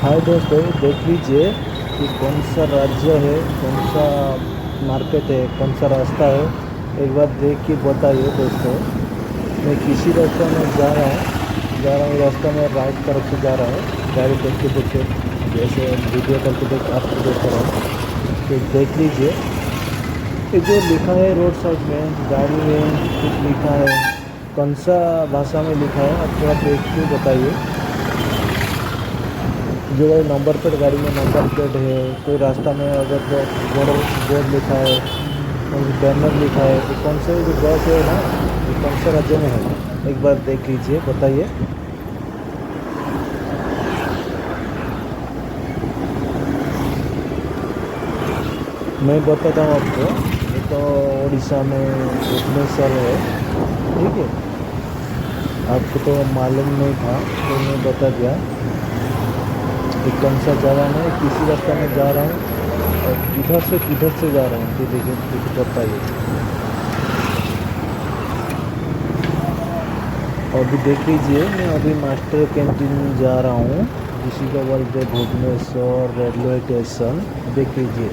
हाय दोस्तों, देख लीजिए कि कौन सा राज्य है, कौन सा मार्केट है, कौन सा रास्ता है। एक बार देख के बताइए दोस्तों। मैं किसी रास्ते में जा रहा हूँ रास्ता में राइट तरफ से जा रहा हूँ। गाड़ी देख के देखिए, जैसे वीडियो कॉल पे देख आपको देख रहा हूँ। तो देख लीजिए, ये जो लिखा है रोड साइड में गाड़ी में कुछ लिखा है, कौन सा भाषा में लिखा है आप थोड़ा देख के बताइए। जो है नंबर प्लेट, गाड़ी में नंबर प्लेट है, कोई रास्ता में अगर बोर्ड बोर्ड लिखा है, बैनर लिखा है, तो कौन से जो बस है ना, ये कौन से राज्य में है, एक बार देख लीजिए, बताइए। मैं बताता हूँ आपको। ये तो उड़ीसा में भुवनेश्वर है, ठीक है। आपको तो मालूम नहीं था तो मैं बता दिया। ये कौन सा जगह में किसी रास्ता में जा रहा हूँ और किधर से जा रहा हूँ, ये देखिए, बताइए। और भी देख लीजिए, मैं अभी मास्टर कैंटीन जा रहा हूँ, जिसी का बोलते भुवनेश्वर रेलवे स्टेशन। देख लीजिए,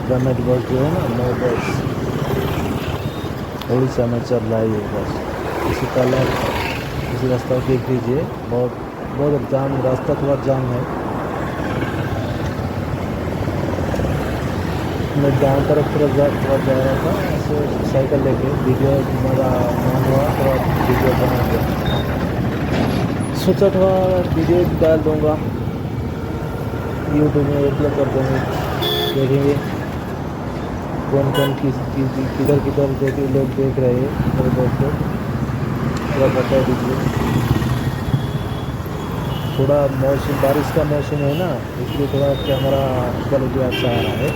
गवर्नमेंट बस जो है ना, नौ बस उड़ीसा में चल रहा है ये बस। इसी कलर, इसी रास्ता को देख लीजिए, बहुत बहुत जाम, रास्ता थोड़ा जाम है। मैं गाँव तरफ थोड़ा जा रहा था ऐसे साइकिल लेके, वीडियो मेरा मन हुआ, थोड़ा वीडियो बना दिया। सोचा थोड़ा वीडियो डाल दूंगा, यूट्यूब में अपलोड कर देंगे, देखेंगे कौन कौन किधर किधर देखे लोग देख रहे हैं मेरे दोस्तों, थोड़ा बता दीजिए। थोड़ा मौसम, बारिश का मौसम है ना, इसलिए थोड़ा कैमरा क्वालिटी अच्छा आ रहा है।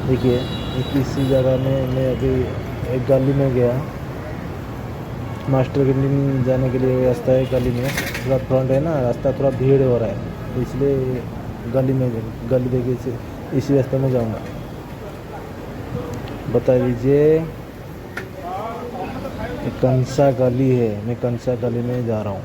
देखिए, एक इसी जगह में मैं अभी एक गली में गया, मास्टर कैंटीन जाने के लिए रास्ता है, गली में थोड़ा फ्रंट है ना, रास्ता थोड़ा भीड़ हो रहा है, तो इसलिए गली देखिए इसी रास्ते में जाऊंगा। बता दीजिए ये कौन सा गली है, मैं कौन सा गली में जा रहा हूँ।